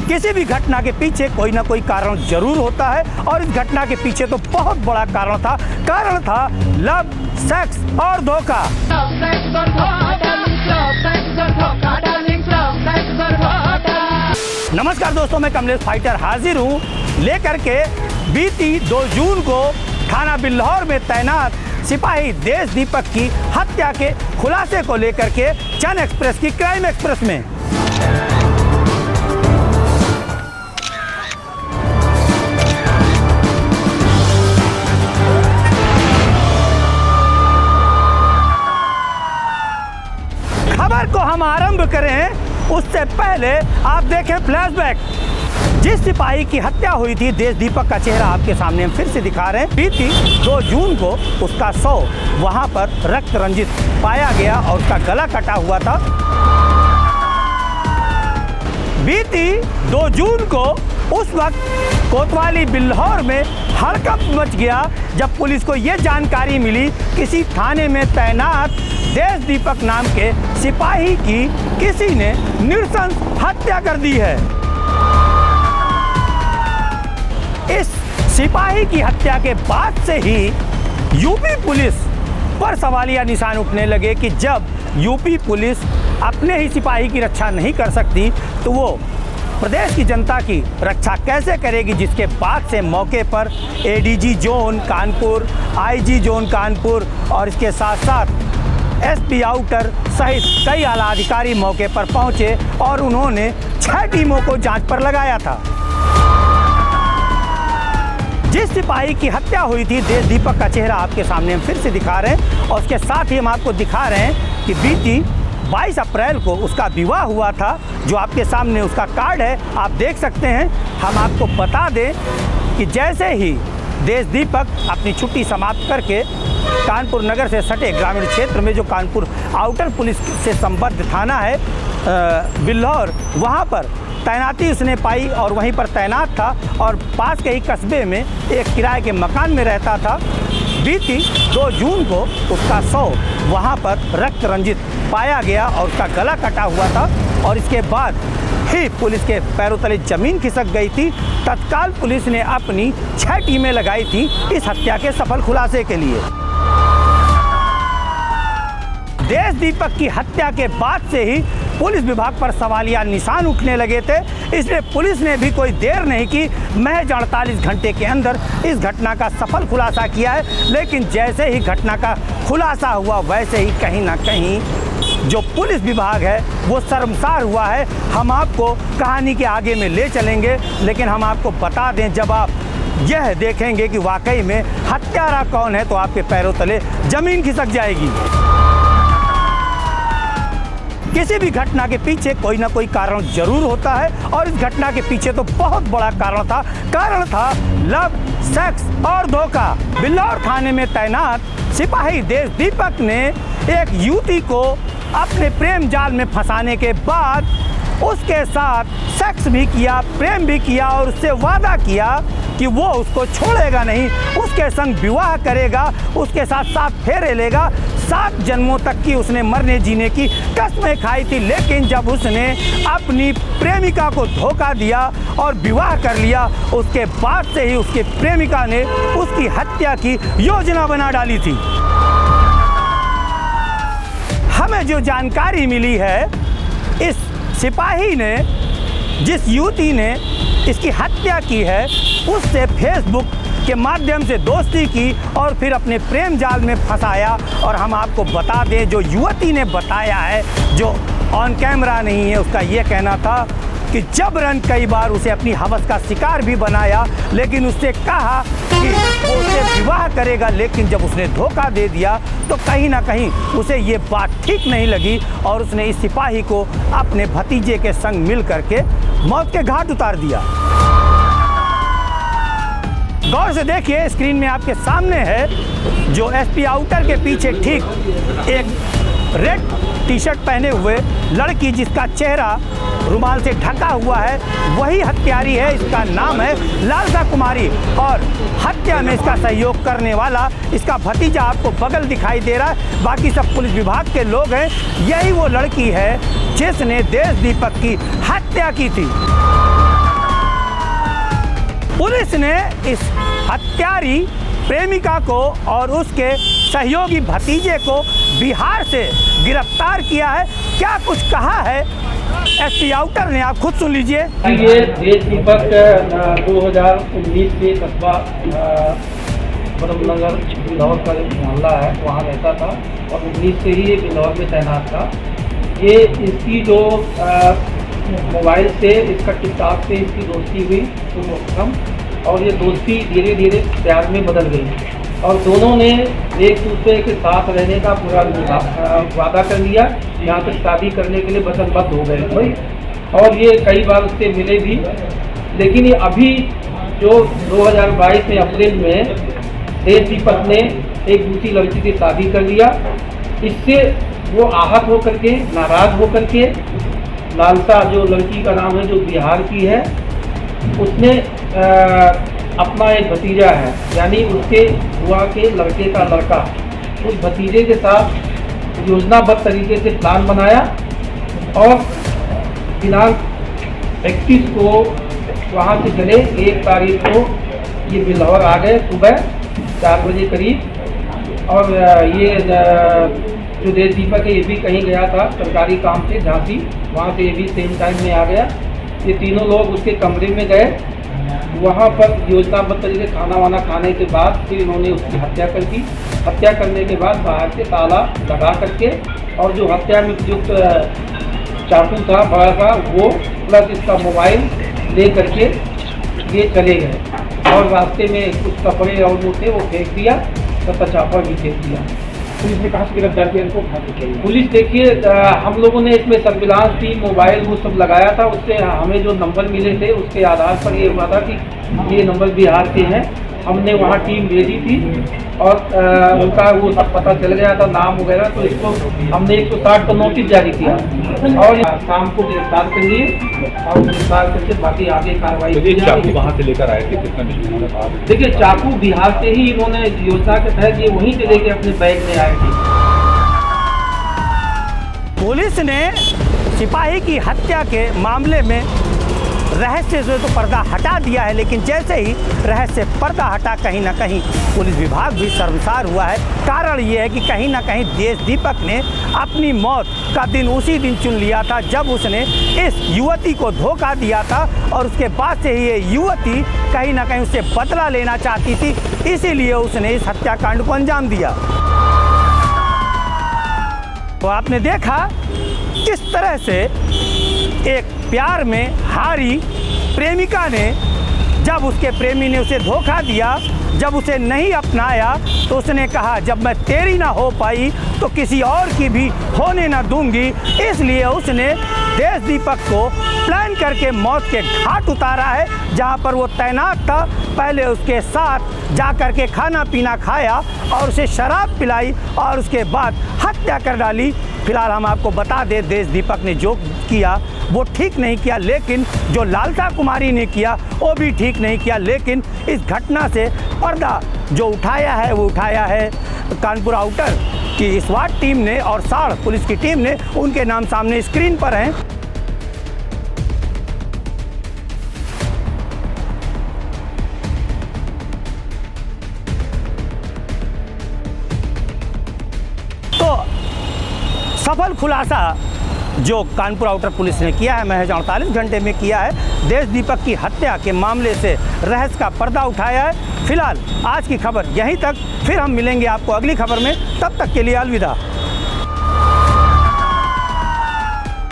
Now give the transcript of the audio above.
किसी भी घटना के पीछे कोई ना कोई कारण जरूर होता है और इस घटना के पीछे तो बहुत बड़ा कारण था लव, सेक्स और धोखा। नमस्कार दोस्तों, मैं कमलेश फाइटर हाजिर हूँ लेकर के बीती 2 जून को थाना बिल्हौर में तैनात सिपाही देश दीपक की हत्या के खुलासे को लेकर के चन एक्सप्रेस की क्राइम एक्सप्रेस में। खबर को हम आरंभ करें उससे पहले आप देखें फ्लैशबैक। जिस सिपाही की हत्या हुई थी देश दीपक का चेहरा आपके सामने हम फिर से दिखा रहे हैं। बीती 2 जून को उसका शव वहां पर रक्त रंजित पाया गया और उसका गला कटा हुआ था। बीती 2 जून को उस वक्त कोतवाली बिल्हौर में हड़कंप मच गया जब पुलिस को ये जानकारी मिली किसी थाने में तैनात देश दीपक नाम के सिपाही की किसी ने नृशंस हत्या कर दी है। इस सिपाही की हत्या के बाद से ही यूपी पुलिस पर सवालिया निशान उठने लगे कि जब यूपी पुलिस अपने ही सिपाही की रक्षा नहीं कर सकती तो वो प्रदेश की जनता की रक्षा कैसे करेगी, जिसके बाद से मौके पर ADG zone Kanpur, IG zone Kanpur और इसके साथ साथ एसपी आउटर सहित कई आला अधिकारी मौके पर पहुंचे और उन्होंने 6 टीमों को जांच पर लगाया था। जिस सिपाही की हत्या हुई थी देश दीपक का चेहरा आपके सामने हम फिर से दिखा रहे हैं और उसके साथ ही हम आपको दिखा रहे हैं कि बीती 22 अप्रैल को उसका विवाह हुआ था। जो आपके सामने उसका कार्ड है आप देख सकते हैं। हम आपको बता दें कि जैसे ही देश दीपक अपनी छुट्टी समाप्त करके कानपुर नगर से सटे ग्रामीण क्षेत्र में जो कानपुर आउटर पुलिस से संबद्ध थाना है बिल्हौर, वहाँ पर तैनाती उसने पाई और वहीं पर तैनात था और पास के ही कस्बे में एक किराए के मकान में रहता था। बीती 2 जून को उसका शव वहाँ पर रक्त रंजित पाया गया और उसका गला कटा हुआ था और इसके बाद ही पुलिस के पैरों तले जमीन खिसक गई थी। तत्काल पुलिस ने अपनी 6 टीमें लगाई थी इस हत्या के सफल खुलासे के लिए। देश दीपक की हत्या के बाद से ही पुलिस विभाग पर सवालिया निशान उठने लगे थे, इसलिए पुलिस ने भी कोई देर नहीं की, महज 48 घंटे के अंदर इस घटना का सफल खुलासा किया है। लेकिन जैसे ही घटना का खुलासा हुआ वैसे ही कहीं ना कहीं जो पुलिस विभाग है वो शर्मसार हुआ है। हम आपको कहानी के आगे में ले चलेंगे, लेकिन हम आपको बता दें जब आप यह देखेंगे कि वाकई में हत्यारा कौन है तो आपके पैरों तले जमीन खिसक जाएगी। किसी भी घटना के पीछे कोई ना कोई कारण जरूर होता है और इस घटना के पीछे तो बहुत बड़ा कारण था लव, सेक्स और धोखा। बिल्हौर थाने में तैनात सिपाही देश दीपक ने एक युवती को अपने प्रेम जाल में फंसाने के बाद उसके साथ सेक्स भी किया, प्रेम भी किया और उससे वादा किया कि वो उसको छोड़ेगा नहीं, उसके संग विवाह करेगा, उसके साथ 7 फेरे लेगा, 7 जन्मों तक की उसने मरने जीने की कसमें खाई थी। लेकिन जब उसने अपनी प्रेमिका को धोखा दिया और विवाह कर लिया, उसके बाद से ही उसकी प्रेमिका ने उसकी हत्या की योजना बना डाली थी। हमें जो जानकारी मिली है इस सिपाही ने, जिस युवती ने इसकी हत्या की है, उससे फेसबुक के माध्यम से दोस्ती की और फिर अपने प्रेम जाल में फंसाया। और हम आपको बता दें जो युवती ने बताया है, जो ऑन कैमरा नहीं है, उसका ये कहना था कि जबरन कई बार उसे अपनी हवस का शिकार भी बनाया, लेकिन उससे कहा कि वो उससे विवाह करेगा। लेकिन जब उसने धोखा दे दिया तो कहीं ना कहीं उसे ये बात ठीक नहीं लगी और उसने इस सिपाही को अपने भतीजे के संग मिल करके मौत के घाट उतार दिया। गौर से देखिए, स्क्रीन में आपके सामने है जो एसपी आउटर के पीछे ठीक एक रेड टी-शर्ट पहने हुए लड़की जिसका चेहरा रुमाल से ढका हुआ है, वही हत्यारी है। इसका नाम है लालसा कुमारी और हत्या में इसका सहयोग करने वाला इसका भतीजा आपको बगल दिखाई दे रहा है। बाकी सब पुलिस विभाग के लोग हैं। यही वो लड़की है जिसने देश दीपक की हत्या की थी। ने इस हत्यारी प्रेमिका को और उसके सहयोगी भतीजे को बिहार से गिरफ्तार किया है। क्या कुछ कहा है एसपी आउटर ने, आप खुद सुन लीजिए। ये देश दीपक 2019 से कस्बा बरमनगर बिलौर का मोहल्ला है, वहाँ रहता था और 19 से ही ये बिलौर में तैनात था। ये इसकी जो मोबाइल से, इसका टिकटॉक से इसकी दोस्ती हुई कम, और ये दोस्ती धीरे धीरे प्यार में बदल गई और दोनों ने एक दूसरे के साथ रहने का पूरा वादा कर लिया। यहाँ तक शादी करने के लिए वचनबद्ध हो गए भाई, और ये कई बार उससे मिले भी। लेकिन ये अभी जो 2022 में अप्रैल में देश दीपक ने एक दूसरी लड़की की शादी कर लिया। इससे वो आहत होकर के, नाराज होकर के, लालसा जो लड़की का नाम है जो बिहार की है, उसने अपना एक भतीजा है, यानी उसके बुआ के लड़के का लड़का, उस भतीजे के साथ योजनाबद्ध तरीके से प्लान बनाया और दिनांक 31 को वहाँ से चले। 1 तारीख को ये बिलौर आ गए सुबह 4 बजे करीब। और ये जो देश दीपक है ये भी कहीं गया था सरकारी काम से झांसी, वहाँ से ये भी सेम टाइम में आ गया। ये तीनों लोग उसके कमरे में गए, वहाँ पर योजनाबद्ध तरीके खाना वाना खाने के बाद फिर इन्होंने उसकी हत्या कर दी। हत्या करने के बाद बाहर से ताला लगा करके और जो हत्या में प्रयुक्त चाकू था बड़ा सा, वो प्लस इसका मोबाइल ले करके ये चले गए और रास्ते में कुछ कपड़े और वो थे वो फेंक दिया, तथा चापा भी फेंक दिया। पुलिस ने कहा गिरफ्तार किया इनको। पुलिस देखिए, हम लोगों ने इसमें सर्विलांस टीम, मोबाइल वो सब लगाया था। उससे हमें जो नंबर मिले थे उसके आधार पर ये हुआ था कि ये नंबर बिहार के हैं। हमने वहाँ टीम भेजी थी और उनका वो सब पता चल गया था, नाम वगैरह। तो इसको हमने 160 को नोटिस जारी किया और शाम को गिरफ्तार कर लिए और गिरफ्तार करके बाकी आगे कार्रवाई। चाकू वहाँ से लेकर आए थे, कितना? देखिए, चाकू बिहार से ही इन्होंने योजना के तहत ये वहीं से लेके अपने बैग में आए थे। पुलिस ने सिपाही की हत्या के मामले में रहस्य से तो पर्दा हटा दिया है, लेकिन जैसे ही रहस्य पर्दा हटा, कहीं ना कहीं पुलिस विभाग भी शर्मसार हुआ है। कारण ये है कि कहीं ना कहीं देश दीपक ने अपनी मौत का दिन उसी दिन चुन लिया था जब उसने इस युवती को धोखा दिया था और उसके बाद से ही ये युवती कहीं ना कहीं उससे बदला लेना चाहती थी, इसीलिए उसने इस हत्याकांड को अंजाम दिया। तो आपने देखा किस तरह से एक प्यार में हारी प्रेमिका ने, जब उसके प्रेमी ने उसे धोखा दिया, जब उसे नहीं अपनाया, तो उसने कहा जब मैं तेरी ना हो पाई तो किसी और की भी होने ना दूंगी। इसलिए उसने देश दीपक को प्लान करके मौत के घाट उतारा है, जहां पर वो तैनात था। पहले उसके साथ जा कर के खाना पीना खाया और उसे शराब पिलाई और उसके बाद हत्या कर डाली। फिलहाल हम आपको बता दें, देश दीपक ने जो किया वो ठीक नहीं किया, लेकिन जो लालसा कुमारी ने किया वो भी ठीक नहीं किया। लेकिन इस घटना से पर्दा जो उठाया है वो उठाया है कानपुर आउटर की स्वाट टीम ने और साड़ पुलिस की टीम ने। उनके नाम सामने स्क्रीन पर हैं। तो सफल खुलासा जो कानपुर आउटर पुलिस ने किया है, महज 48 घंटे में किया है। देश दीपक की हत्या के मामले से रहस्य का पर्दा उठाया है। फिलहाल आज की खबर यहीं तक, फिर हम मिलेंगे आपको अगली खबर में। तब तक के लिए अलविदा।